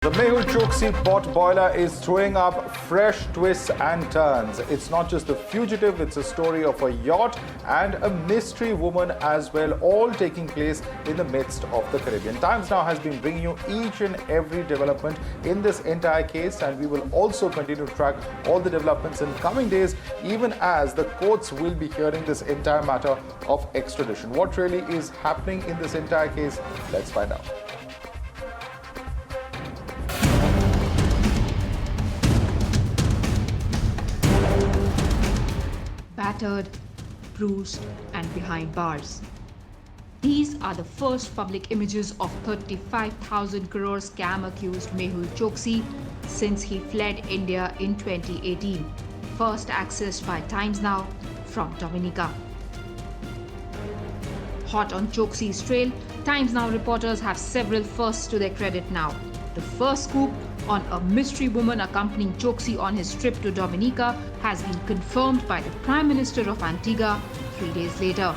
The Mehul Choksi pot boiler is throwing up fresh twists and turns. It's not just the fugitive, it's a story of a yacht and a mystery woman as well, all taking place in the midst of the Caribbean. Times Now has been bringing you each and every development in this entire case, and we will also continue to track all the developments in coming days, even as the courts will be hearing this entire matter of extradition. What really is happening in this entire case? Let's find out. Battered, bruised, and behind bars. These are the first public images of 35,000 crore scam accused Mehul Choksi since he fled India in 2018, first accessed by Times Now from Dominica. Hot on Choksi's trail, Times Now reporters have several firsts to their credit now. The first scoop on a mystery woman accompanying Choksi on his trip to Dominica has been confirmed by the Prime Minister of Antigua 3 days later.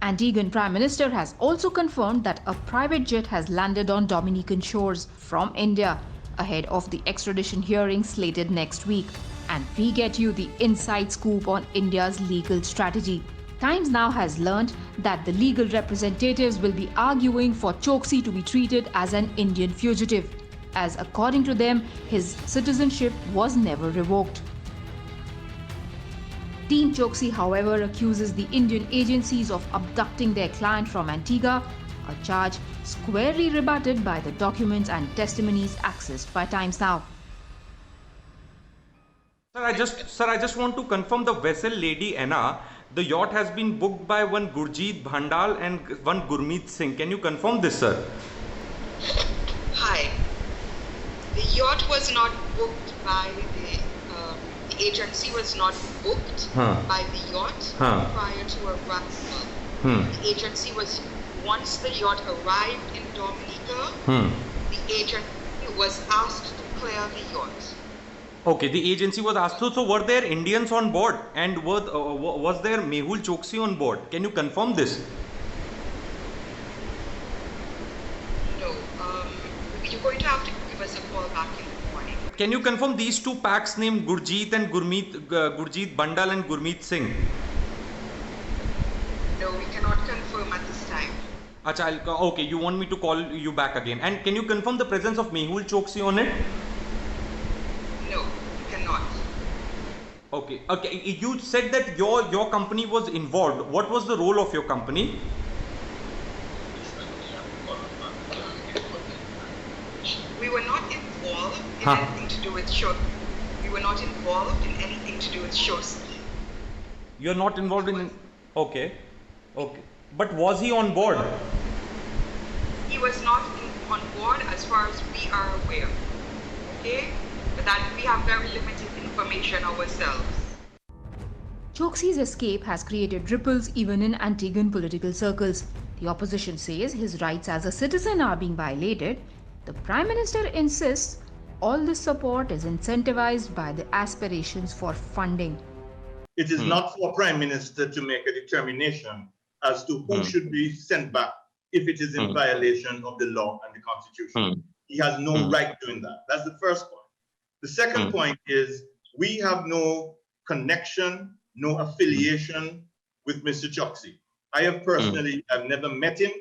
Antiguan Prime Minister has also confirmed that a private jet has landed on Dominican shores from India ahead of the extradition hearing slated next week. And we get you the inside scoop on India's legal strategy. Times Now has learned that the legal representatives will be arguing for Choksi to be treated as an Indian fugitive, as according to them, his citizenship was never revoked. Team Choksi, however, accuses the Indian agencies of abducting their client from Antigua, a charge squarely rebutted by the documents and testimonies accessed by Times Now. Sir, I just want to confirm the vessel Lady Anna. The yacht has been booked by one Gurjeet Bhandal and one Gurmeet Singh. Can you confirm this, sir? Hi. The yacht was not booked by the agency was not booked by the yacht prior to arrival. The agency was, once the yacht arrived in Dominica, the agency was asked to clear the yacht. Okay, the agency was asked to. So were there Indians on board, and was there Mehul Choksi on board? Can you confirm this? No. You're going to have to give us a call back in the morning. Can you confirm these two packs named Gurjeet and Gurjeet Bandal and Gurmeet Singh? No, we cannot confirm at this time. Acha, okay, you want me to call you back again. And can you confirm the presence of Mehul Choksi on it? No, you cannot. Okay. You said that your company was involved. What was the role of your company? We were not involved in anything to do with show. We were not involved in anything to do with Choksi. You're not involved in. Okay. But was he on board? He was not on board as far as we are aware. Okay? But that we have very limited information ourselves. Choksi's escape has created ripples even in Antiguan political circles. The opposition says his rights as a citizen are being violated. The Prime Minister insists all this support is incentivized by the aspirations for funding. It is not for Prime Minister to make a determination as to who should be sent back if it is in violation of the law and the Constitution. He has no right doing that. That's the first point. The second point is we have no connection, no affiliation with Mr. Choksi. I have personally, I've never met him.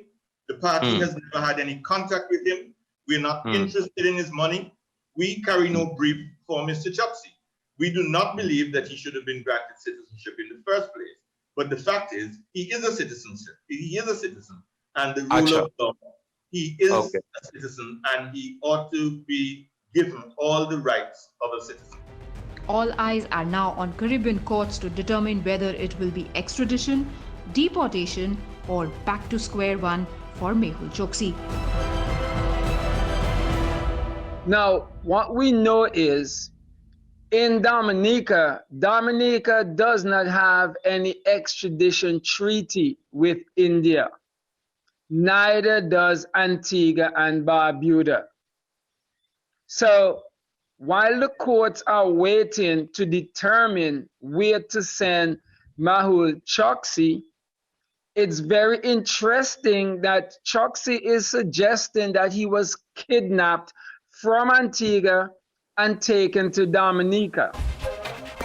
The party has never had any contact with him. We're not interested in his money. We carry no brief for Mr. Choksi. We do not believe that he should have been granted citizenship in the first place. But the fact is, he is a citizen. He is a citizen. And the rule of law, he is a citizen, and he ought to be given all the rights of a citizen. All eyes are now on Caribbean courts to determine whether it will be extradition, deportation, or back to square one for Mehul Choksi. Now, what we know is in Dominica does not have any extradition treaty with India. Neither does Antigua and Barbuda. So, while the courts are waiting to determine where to send Mehul Choksi, it's very interesting that Choksi is suggesting that he was kidnapped from Antigua and taken to Dominica.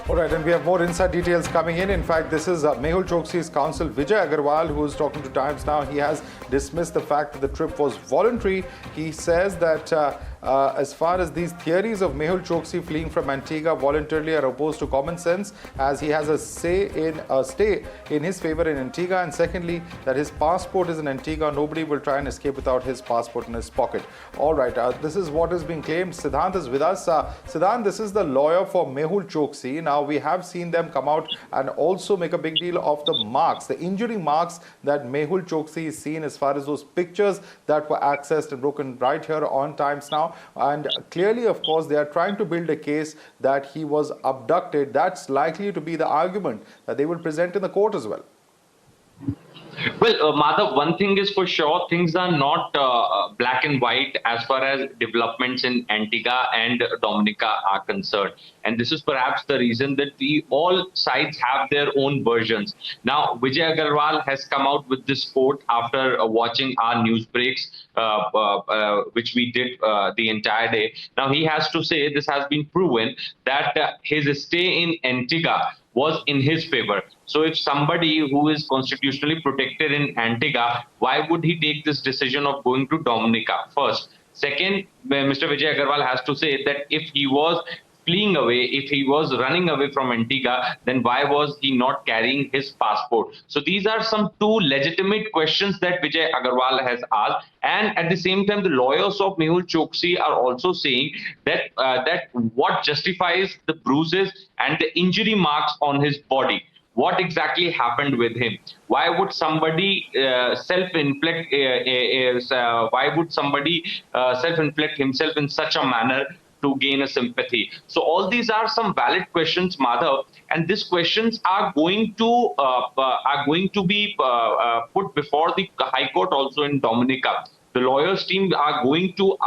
All right, and we have more inside details coming in. In fact, this is Mehul Choksi's counsel, Vijay Agarwal, who is talking to Times Now. He has dismissed the fact that the trip was voluntary. He says that as far as these theories of Mehul Choksi fleeing from Antigua voluntarily are opposed to common sense, as he has a stay in his favor in Antigua, and secondly, that his passport is in Antigua. Nobody will try and escape without his passport in his pocket. All right, this is what is being claimed. Siddhant is with us. Siddhant, this is the lawyer for Mehul Choksi. Now, we have seen them come out and also make a big deal of the marks, the injury marks that Mehul Choksi is seen as far as those pictures that were accessed and broken right here on Times Now. And clearly, of course, they are trying to build a case that he was abducted. That's likely to be the argument that they will present in the court as well. Well, Madhav, one thing is for sure, things are not black and white as far as developments in Antigua and Dominica are concerned. And this is perhaps the reason that all sides have their own versions. Now, Vijay Agarwal has come out with this quote after watching our news breaks, which we did the entire day. Now, he has to say this has been proven that his stay in Antigua was in his favor. So if somebody who is constitutionally protected in Antigua, why would he take this decision of going to Dominica first? Second, Mr. Vijay Agarwal has to say that if he was fleeing away, if he was running away from Antigua, then why was he not carrying his passport? So these are some two legitimate questions that Vijay Agarwal has asked. And at the same time, the lawyers of Mehul Choksi are also saying that that what justifies the bruises and the injury marks on his body. What exactly happened with him? Why would somebody self-inflict? Why would somebody self-inflict himself in such a manner to gain a sympathy? So all these are some valid questions, Madhav, and these questions are going to be put before the High Court also in Dominica. The lawyers team are going to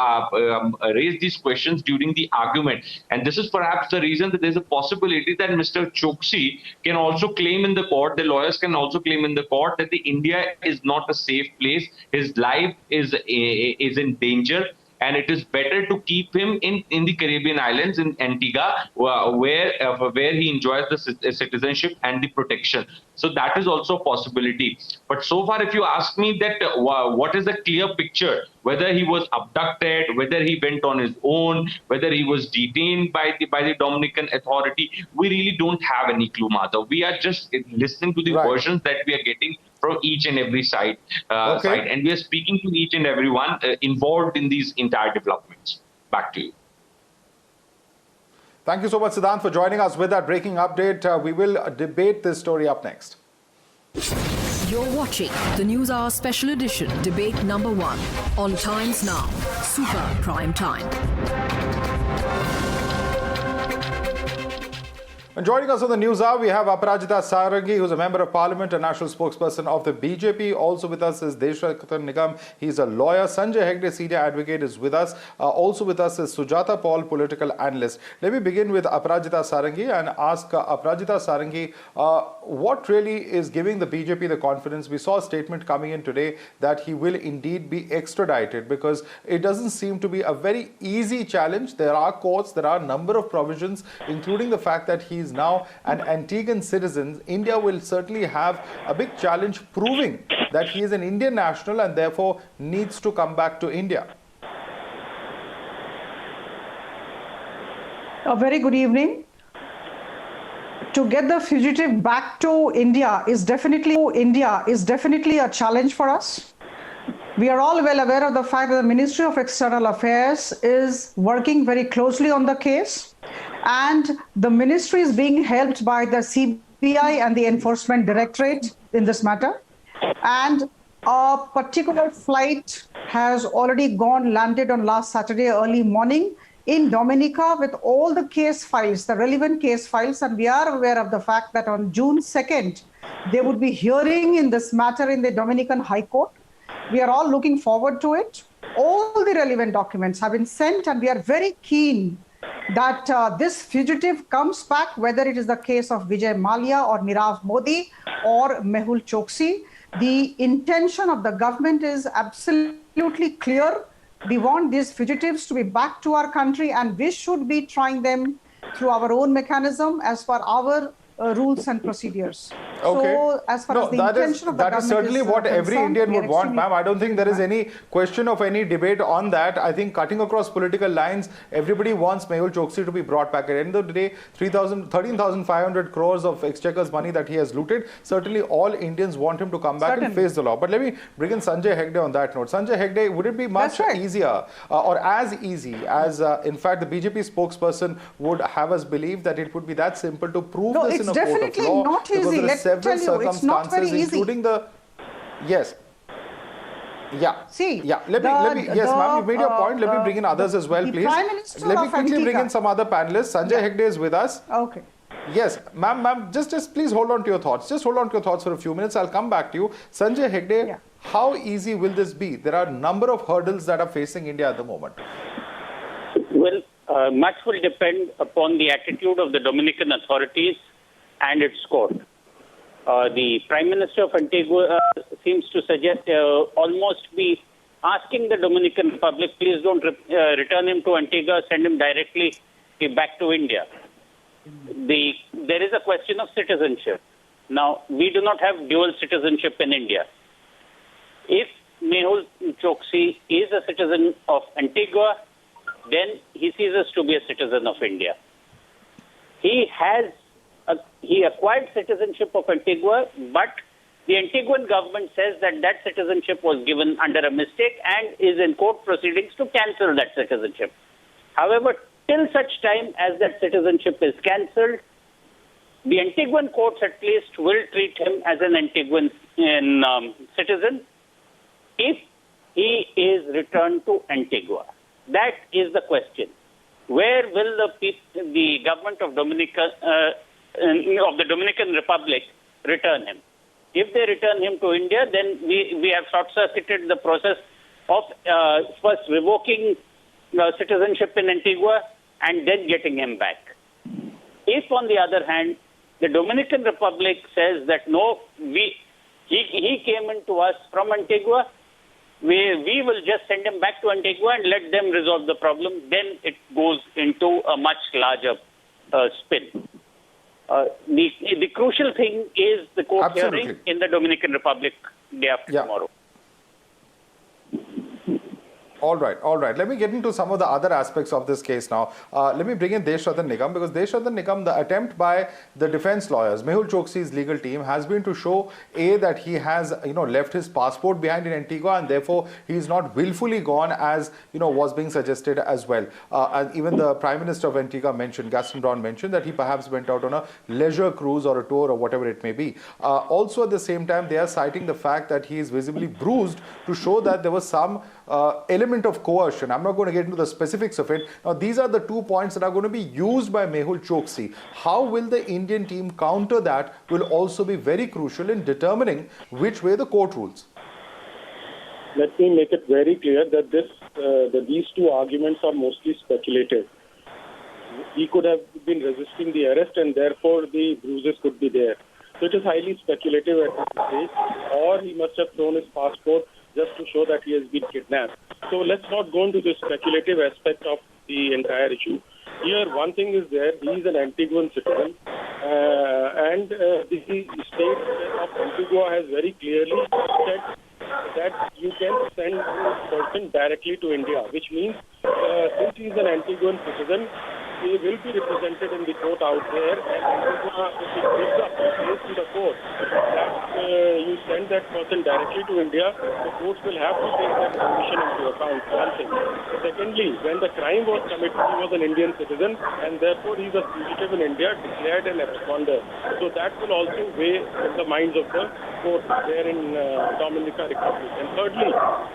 raise these questions during the argument. And this is perhaps the reason that there's a possibility that Mr. Choksi can also claim in the court, the lawyers can also claim in the court that the India is not a safe place. His life is in danger. And it is better to keep him in the Caribbean islands, in Antigua, where he enjoys the citizenship and the protection. So that is also a possibility. But so far, if you ask me that what is the clear picture, whether he was abducted, whether he went on his own, whether he was detained by the Dominican authority, we really don't have any clue, Madhav. We are just listening to the versions that we are getting from each and every side, and we are speaking to each and everyone involved in these entire developments. Back to you. Thank you so much, Siddhant, for joining us with that breaking update. We will debate this story up next. You're watching the News Hour Special Edition, Debate Number 1 on Times Now, Super Prime Time. And joining us on the News Hour, we have Aparajita Sarangi, who's a member of Parliament and national spokesperson of the BJP. Also with us is Desh Ratan Nigam. He's a lawyer. Sanjay Hegde, senior advocate, is with us. Also with us is Sujata Paul, political analyst. Let me begin with Aparajita Sarangi and ask Aparajita Sarangi, what really is giving the BJP the confidence? We saw a statement coming in today that he will indeed be extradited, because it doesn't seem to be a very easy challenge. There are courts, there are a number of provisions, including the fact that he is now an Antiguan citizen. India will certainly have a big challenge proving that he is an Indian national and therefore needs to come back to India. A very good evening. To get the fugitive back to India is definitely a challenge for us. We are all well aware of the fact that the Ministry of External Affairs is working very closely on the case, and the ministry is being helped by the CBI and the Enforcement Directorate in this matter. And a particular flight has already landed on last Saturday early morning in Dominica with all the case files, the relevant case files, and we are aware of the fact that on June 2nd, they would be hearing in this matter in the Dominican High Court. We are all looking forward to it. All the relevant documents have been sent, and we are very keen that this fugitive comes back, whether it is the case of Vijay Mallya or Nirav Modi or Mehul Choksi. The intention of the government is absolutely clear. We want these fugitives to be back to our country, and we should be trying them through our own mechanism as per our rules and procedures. Okay. So, as far as the intention of the that is certainly what every Indian would want, ma'am. I don't think there is any question of any debate on that. I think cutting across political lines, everybody wants Mehul Choksi to be brought back. At the end of the day, 13,500 crores of exchequer's money that he has looted. Certainly, all Indians want him to come back and face the law. But let me bring in Sanjay Hegde on that note. Sanjay Hegde, would it be much easier or as easy as, in fact, the BJP spokesperson would have us believe that it would be that simple to prove this in a court of law? Not easy. Because there are several circumstances, including the yes. Yeah. See. Yeah. Let me. Yes, ma'am. You made your point. Let me bring in others as well, please. Let me quickly bring in some other panelists. Sanjay Hegde is with us. Okay. Yes, ma'am. Just please hold on to your thoughts. Just hold on to your thoughts for a few minutes. I'll come back to you, Sanjay Hegde. How easy will this be? There are a number of hurdles that are facing India at the moment. Well, much will depend upon the attitude of the Dominican authorities and its court. The Prime Minister of Antigua seems to suggest almost be asking the Dominican Republic, please don't return him to Antigua, send him directly back to India. There is a question of citizenship. Now, we do not have dual citizenship in India. If Mehul Choksi is a citizen of Antigua, then he ceases to be a citizen of India. He acquired citizenship of Antigua, but the Antiguan government says that that citizenship was given under a mistake and is in court proceedings to cancel that citizenship. However, till such time as that citizenship is cancelled, the Antiguan courts at least will treat him as an Antiguan citizen if he is returned to Antigua. That is the question. Where will the government of Dominica of the Dominican Republic return him? If they return him to India, then we have short-circuited the process of first revoking citizenship in Antigua and then getting him back. If, on the other hand, the Dominican Republic says that no, he came into us from Antigua, we will just send him back to Antigua and let them resolve the problem, then it goes into a much larger spin. The crucial thing is the court hearing in the Dominican Republic day after tomorrow. All right. Let me get into some of the other aspects of this case now. Let me bring in Desh Ratan Nigam, because Desh Ratan Nigam, the attempt by the defense lawyers, Mehul Choksi's legal team, has been to show that he has left his passport behind in Antigua, and therefore he is not willfully gone, as was being suggested as well. And even the Prime Minister of Antigua mentioned, Gaston Brown mentioned, that he perhaps went out on a leisure cruise or a tour or whatever it may be. Also at the same time, they are citing the fact that he is visibly bruised to show that there was some element of coercion. I'm not going to get into the specifics of it. Now, these are the 2 points that are going to be used by Mehul Choksi. How will the Indian team counter that will also be very crucial in determining which way the court rules. Let me make it very clear that these two arguments are mostly speculative. He could have been resisting the arrest and therefore the bruises could be there. So it is highly speculative at this stage, or he must have thrown his passport just to show that he has been kidnapped. So let's not go into the speculative aspect of the entire issue. Here, one thing is there, he is an Antiguan citizen, and the state of Antigua has very clearly said that you can send a person directly to India, which means since he is an Antiguan citizen, he will be represented in the court out there, and Antigua, if it gives up a case to the court that you send that person directly to India, the courts will have to take that condition into account. One thing. Secondly, when the crime was committed, he was an Indian citizen, and therefore he is a fugitive in India, declared an absconder. So that will also weigh in the minds of the court there in Dominica Republic. And thirdly,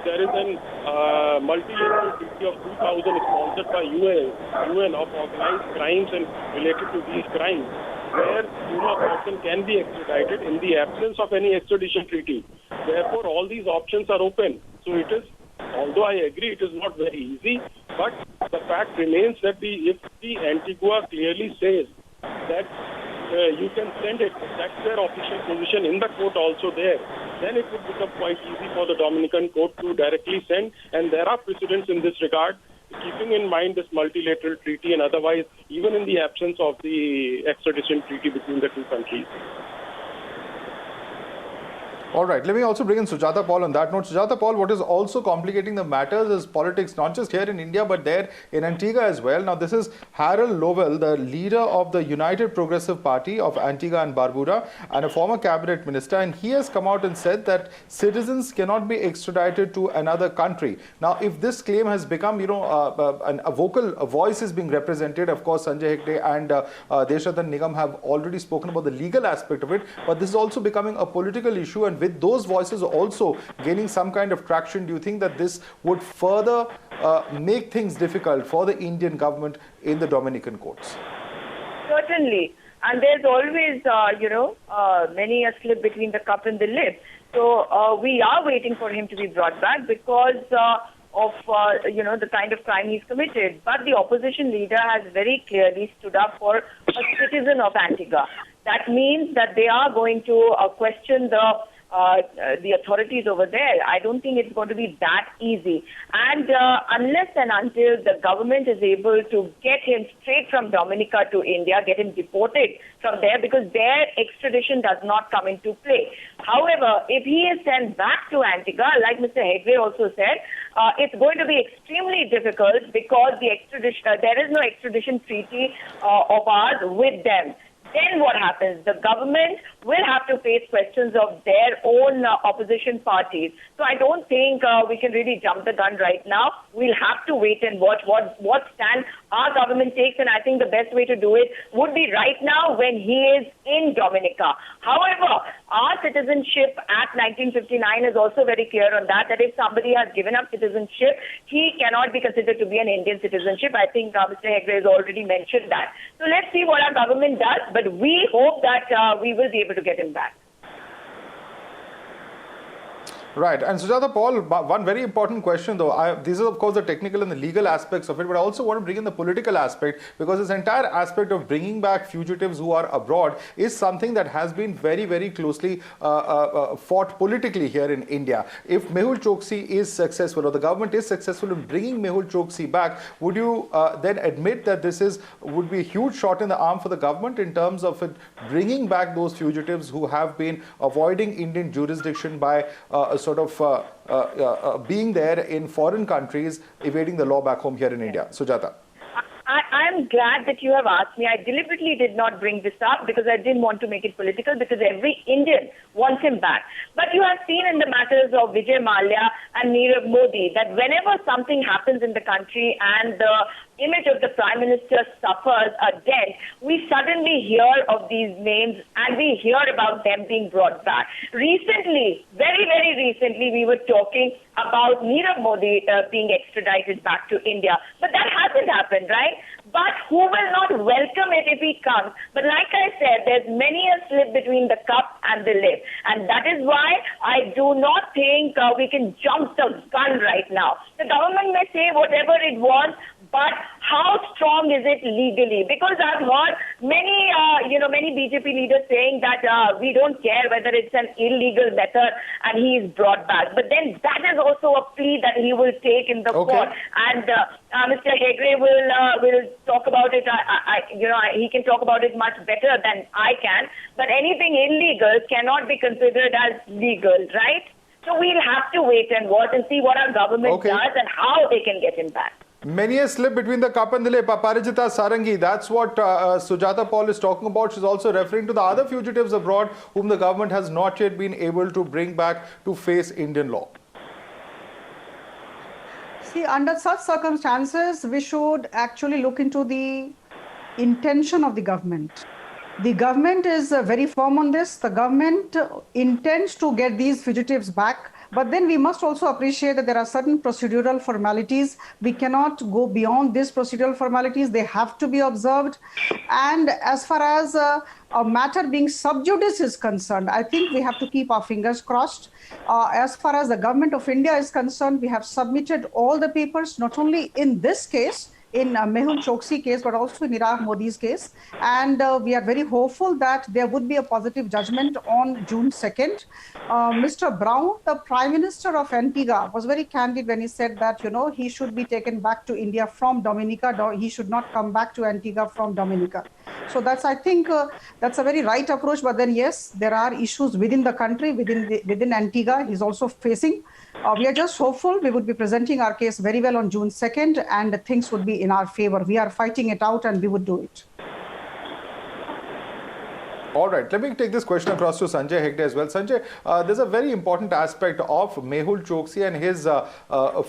there is a multilateral treaty of 2000 sponsored by UN of organized crimes and related to these crimes, where a person can be extradited in the absence of any extradition treaty. Therefore, all these options are open. So it is, although I agree it is not very easy, but the fact remains that if the Antigua clearly says that you can send it. That's their official position in the court also there. Then it would become quite easy for the Dominican court to directly send, and there are precedents in this regard, keeping in mind this multilateral treaty and otherwise, even in the absence of the extradition treaty between the two countries. All right, let me also bring in Sujata Paul on that note. Sujata Paul, what is also complicating the matters is politics, not just here in India, but there in Antigua as well. Now, this is Harold Lowell, the leader of the United Progressive Party of Antigua and Barbuda and a former cabinet minister. And he has come out and said that citizens cannot be extradited to another country. Now, if this claim has become, a voice is being represented, of course, Sanjay Hegde and Desh Ratan Nigam have already spoken about the legal aspect of it. But this is also becoming a political issue, and with those voices also gaining some kind of traction, do you think that this would further make things difficult for the Indian government in the Dominican courts? Certainly. And there's always, many a slip between the cup and the lip. So we are waiting for him to be brought back because of the kind of crime he's committed. But the opposition leader has very clearly stood up for a citizen of Antigua. That means that they are going to question the authorities over there. I don't think it's going to be that easy. And unless and until the government is able to get him straight from Dominica to India, get him deported from there, because their extradition does not come into play. However, if he is sent back to Antigua, like Mr. Hegde also said, it's going to be extremely difficult because the extradition, there is no extradition treaty of ours with them. Then what happens? The government will have to face questions of their own opposition parties. So I don't think we can really jump the gun right now. We'll have to wait and watch what stand our government takes, and I think the best way to do it would be right now when he is in Dominica. However, our Citizenship Act 1959 is also very clear on that if somebody has given up citizenship, he cannot be considered to be an Indian citizenship. I think Mr. Hegde has already mentioned that. So let's see what our government does, but we hope that we will be able to get him back. Right. And Sujata Paul, one very important question though, these are of course the technical and the legal aspects of it, but I also want to bring in the political aspect, because this entire aspect of bringing back fugitives who are abroad is something that has been very, very closely fought politically here in India. If Mehul Choksi is successful, or the government is successful in bringing Mehul Choksi back, would you then admit that this would be a huge shot in the arm for the government in terms of it bringing back those fugitives who have been avoiding Indian jurisdiction by being there in foreign countries, evading the law back home here in India? Sujata. I'm glad that you have asked me. I deliberately did not bring this up because I didn't want to make it political, because every Indian wants him back. But you have seen in the matters of Vijay Mallya and Nirav Modi that whenever something happens in the country and the image of the Prime Minister suffers a dent, we suddenly hear of these names and we hear about them being brought back. Recently, very, very recently, we were talking about Nirav Modi being extradited back to India. But that hasn't happened, right? But who will not welcome it if he comes? But like I said, there's many a slip between the cup and the lip. And that is why I do not think we can jump the gun right now. The government may say whatever it wants, but how strong is it legally? Because I've heard many BJP leaders saying that we don't care whether it's an illegal method and he is brought back. But then that is also a plea that he will take in the court. And Mr. Hegde will talk about it. He can talk about it much better than I can. But anything illegal cannot be considered as legal, right? So we'll have to wait and watch and see what our government does and how they can get him back. Many a slip between the cup and the lip. Aparajita Sarangi, that's what Sujata Paul is talking about. She's also referring to the other fugitives abroad whom the government has not yet been able to bring back to face Indian law. See, under such circumstances, we should actually look into the intention of the government. The government is very firm on this. The government intends to get these fugitives back. But then we must also appreciate that there are certain procedural formalities. We cannot go beyond these procedural formalities. They have to be observed. And as far as a matter being sub judice is concerned, I think we have to keep our fingers crossed. As far as the government of India is concerned, we have submitted all the papers, not only in this case, in Mehul Choksi case, but also in Nirav Modi's case. And we are very hopeful that there would be a positive judgment on June 2nd. Mr. Brown, the Prime Minister of Antigua, was very candid when he said that, he should be taken back to India from Dominica. He should not come back to Antigua from Dominica. So I think that's a very right approach. But then, yes, there are issues within the country, within Antigua. He's also facing. We are just hopeful we would be presenting our case very well on June 2nd, and things would be in our favor. We are fighting it out, and we would do it. All right, let me take this question across to Sanjay Hegde as well. Sanjay, there's a very important aspect of Mehul Choksi and his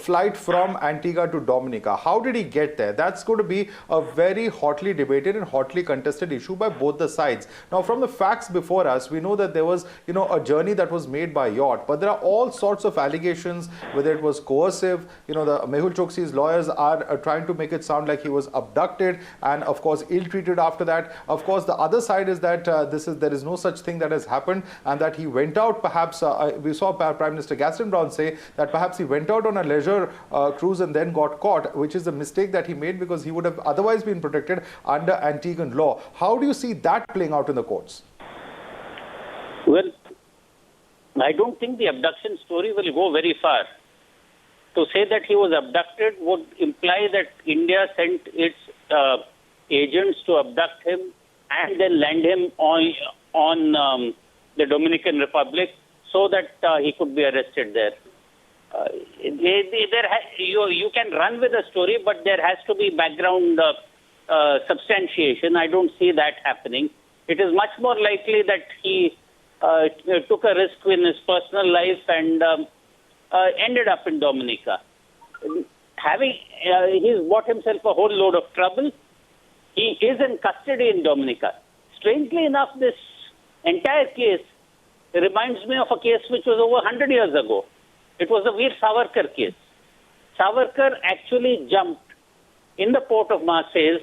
flight from Antigua to Dominica. How did he get there? That's going to be a very hotly debated and hotly contested issue by both the sides. Now, from the facts before us, we know that there was, a journey that was made by yacht, but there are all sorts of allegations, whether it was coercive. The Mehul Choksi's lawyers are trying to make it sound like he was abducted and, of course, ill-treated after that. Of course, the other side is that there is no such thing that has happened, and that he went out, perhaps we saw Prime Minister Gaston Brown say that perhaps he went out on a leisure cruise and then got caught, which is a mistake that he made because he would have otherwise been protected under Antiguan law. How do you see that playing out in the courts? Well, I don't think the abduction story will go very far. To say that he was abducted would imply that India sent its agents to abduct him and then land him on the Dominican Republic so that he could be arrested there. You can run with a story, but there has to be background substantiation. I don't see that happening. It is much more likely that he took a risk in his personal life and ended up in Dominica. He's bought himself a whole load of trouble. He is in custody in Dominica. Strangely enough, this entire case reminds me of a case which was over 100 years ago. It was the Veer Savarkar case. Savarkar actually jumped in the port of Marseille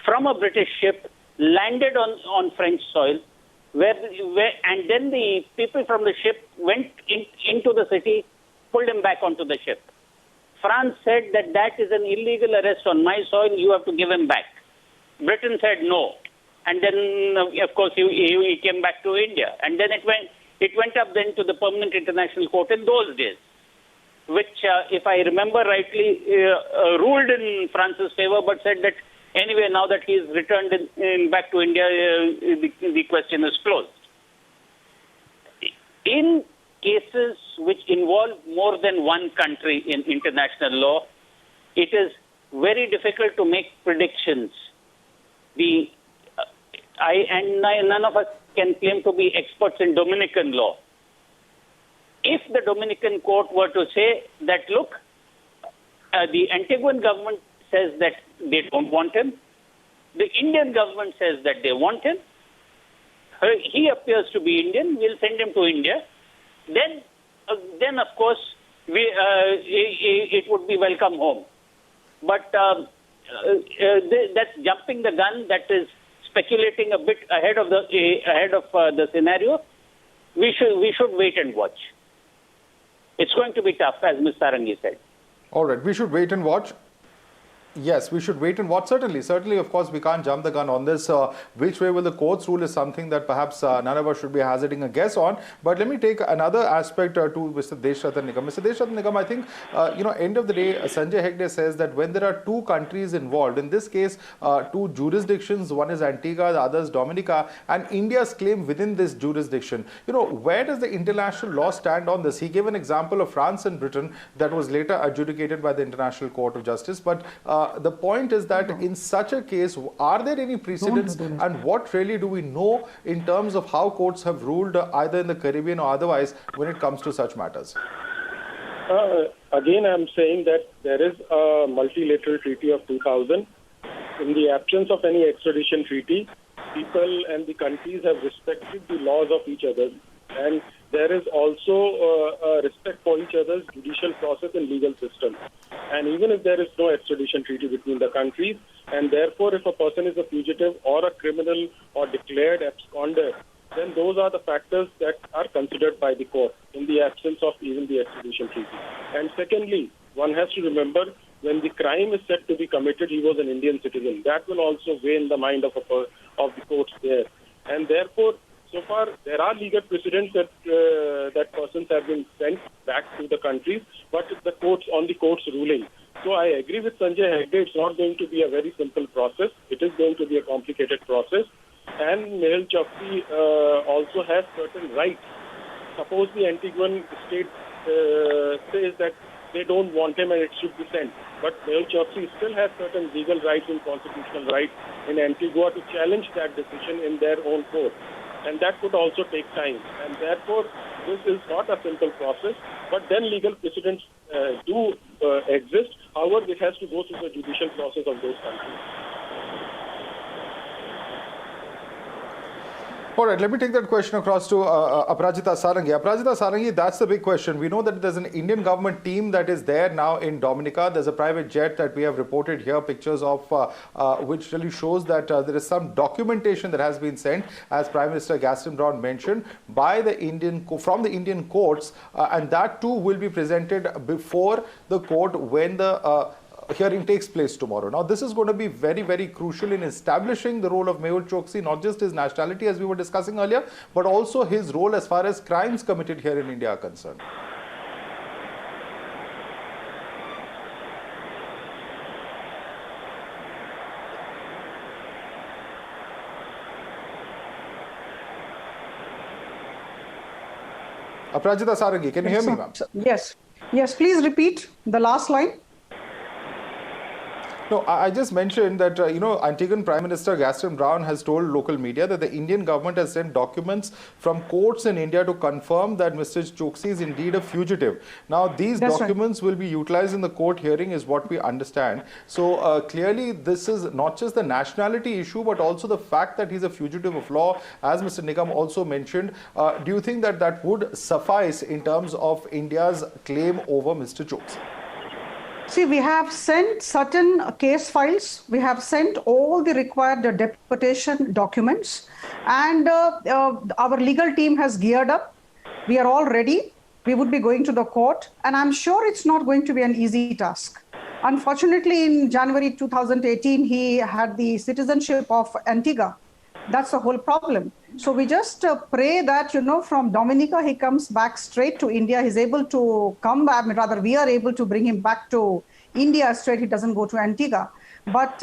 from a British ship, landed on French soil, and then the people from the ship went into the city, pulled him back onto the ship. France said that is an illegal arrest on my soil, you have to give him back. Britain said no. And then, of course, he came back to India. And then it went up then to the Permanent International Court in those days, which, if I remember rightly, ruled in France's favor, but said that anyway, now that he's returned back to India, the question is closed. In cases which involve more than one country in international law, it is very difficult to make predictions. None of us can claim to be experts in Dominican law. If the Dominican court were to say that, look, the Antiguan government says that they don't want him, the Indian government says that they want him, he appears to be Indian, we'll send him to India, then of course, it would be welcome home. But that's jumping the gun. That is speculating a bit ahead of the scenario. We should wait and watch. It's going to be tough, as Ms. Sarangi said. All right, we should wait and watch. Yes, we should wait and watch. Certainly, of course, we can't jump the gun on this. Which way will the courts rule is something that perhaps none of us should be hazarding a guess on. But let me take another aspect to Mr. Desh Ratan Nigam. Mr. Desh Ratan Nigam, I think, end of the day, Sanjay Hegde says that when there are two countries involved, in this case, two jurisdictions, one is Antigua, the other is Dominica, and India's claim within this jurisdiction, where does the international law stand on this? He gave an example of France and Britain that was later adjudicated by the International Court of Justice. But the point is that in such a case, are there any precedents, and what really do we know in terms of how courts have ruled either in the Caribbean or otherwise when it comes to such matters? Again, I'm saying that there is a multilateral treaty of 2000. In the absence of any extradition treaty, people and the countries have respected the laws of each other. And there is also a respect for each other's judicial process and legal system. And even if there is no extradition treaty between the countries, and therefore if a person is a fugitive or a criminal or declared absconder, then those are the factors that are considered by the court in the absence of even the extradition treaty. And secondly, one has to remember when the crime is said to be committed, he was an Indian citizen. That will also weigh in the mind of the courts there. And therefore, so far, there are legal precedents that that persons have been sent back to the countries, but the court's ruling. So I agree with Sanjay Hegde. It's not going to be a very simple process. It is going to be a complicated process. And Mehul Choksi also has certain rights. Suppose the Antiguan state says that they don't want him and it should be sent. But Mehul Choksi still has certain legal rights and constitutional rights in Antigua to challenge that decision in their own court. And that could also take time. And therefore, this is not a simple process. But then legal precedents do exist. However, it has to go through the judicial process of those countries. All right, let me take that question across to Aparajita Sarangi. Aparajita Sarangi, that's the big question. We know that there's an Indian government team that is there now in Dominica. There's a private jet that we have reported here, pictures of which really shows that there is some documentation that has been sent, as Prime Minister Gaston Brown mentioned, by the from the Indian courts, and that too will be presented before the court when the hearing takes place tomorrow. Now, this is going to be very, very crucial in establishing the role of Mehul Choksi, not just his nationality as we were discussing earlier, but also his role as far as crimes committed here in India are concerned. Aparajita Sarangi, can you hear me, ma'am? Yes. Yes, please repeat the last line. No, I just mentioned that, Antiguan Prime Minister Gaston Brown has told local media that the Indian government has sent documents from courts in India to confirm that Mr. Choksi is indeed a fugitive. Now, these documents will be utilized in the court hearing is what we understand. So, clearly, this is not just the nationality issue, but also the fact that he's a fugitive of law, as Mr. Nigam also mentioned. Do you think that that would suffice in terms of India's claim over Mr. Choksi? See, we have sent certain case files. We have sent all the required deportation documents, and our legal team has geared up. We are all ready. We would be going to the court, and I'm sure it's not going to be an easy task. Unfortunately, in January 2018, he had the citizenship of Antigua. That's the whole problem. So we just pray that, from Dominica, he comes back straight to India. He's able to come back, rather we are able to bring him back to India straight. He doesn't go to Antigua. But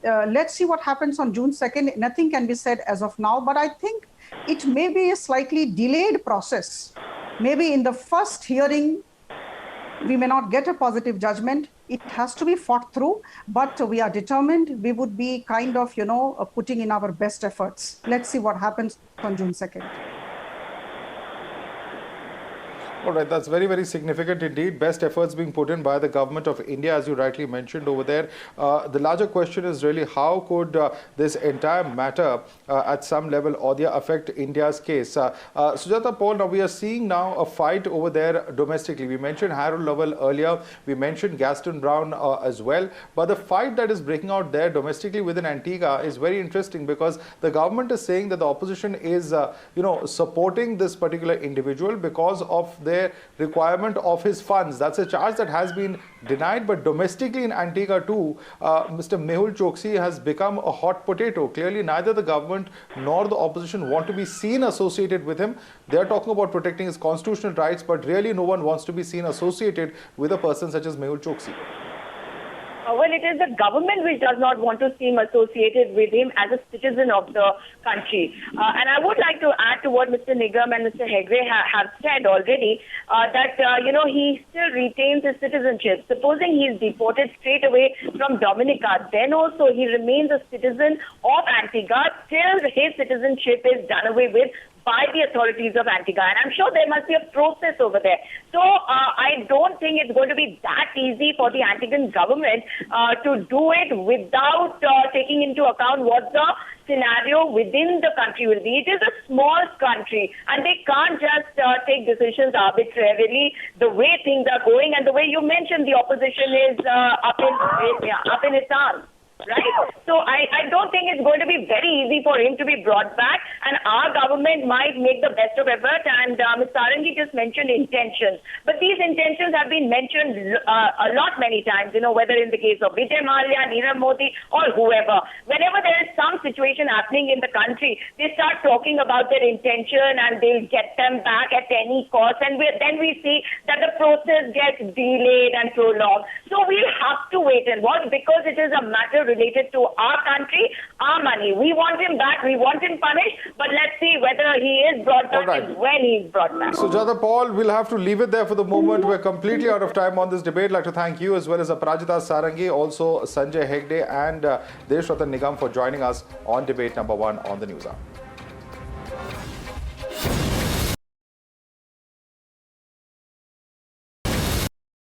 let's see what happens on June 2nd. Nothing can be said as of now, but I think it may be a slightly delayed process. Maybe in the first hearing, we may not get a positive judgment. It has to be fought through, but we are determined. We would be kind of, putting in our best efforts. Let's see what happens on June 2nd. All right, that's very, very significant indeed. Best efforts being put in by the government of India, as you rightly mentioned over there. The larger question is really how could this entire matter at some level or affect India's case? Sujata Paul, now we are seeing now a fight over there domestically. We mentioned Harold Lovell earlier. We mentioned Gaston Brown as well. But the fight that is breaking out there domestically within Antigua is very interesting because the government is saying that the opposition is, supporting this particular individual because of their requirement of his funds. That's a charge that has been denied, but domestically in Antigua too, Mr. Mehul Choksi has become a hot potato. Clearly, neither the government nor the opposition want to be seen associated with him. They're talking about protecting his constitutional rights, but really no one wants to be seen associated with a person such as Mehul Choksi. Well, it is the government which does not want to seem associated with him as a citizen of the country. And I would like to add to what Mr. Nigam and Mr. Hegde have said already, that, he still retains his citizenship. Supposing he is deported straight away from Dominica, then also he remains a citizen of Antigua till his citizenship is done away with by the authorities of Antigua. And I'm sure there must be a process over there. So I don't think it's going to be that easy for the Antiguan government to do it without taking into account what the scenario within the country will be. It is a small country and they can't just take decisions arbitrarily the way things are going and the way you mentioned the opposition is up in its arms. right? So I don't think it's going to be very easy for him to be brought back, and our government might make the best of effort. And Ms. Sarangi just mentioned intentions, but these intentions have been mentioned a lot many times, whether in the case of Vijay Mallya, Nirav Modi, or whoever. Whenever there is some situation happening in the country, they start talking about their intention and they'll get them back at any cost, and then we see that the process gets delayed and prolonged. So we'll have to wait and watch, because it is a matter related to our country, our money. We want him back, we want him punished, but let's see whether he is brought back and when he is brought back. Sujata Paul, we'll have to leave it there for the moment. We're completely out of time on this debate. I'd like to thank you as well as Aparajita Sarangi, also Sanjay Hegde and Desh Ratan Nigam for joining us on debate number 1 on the News Hour.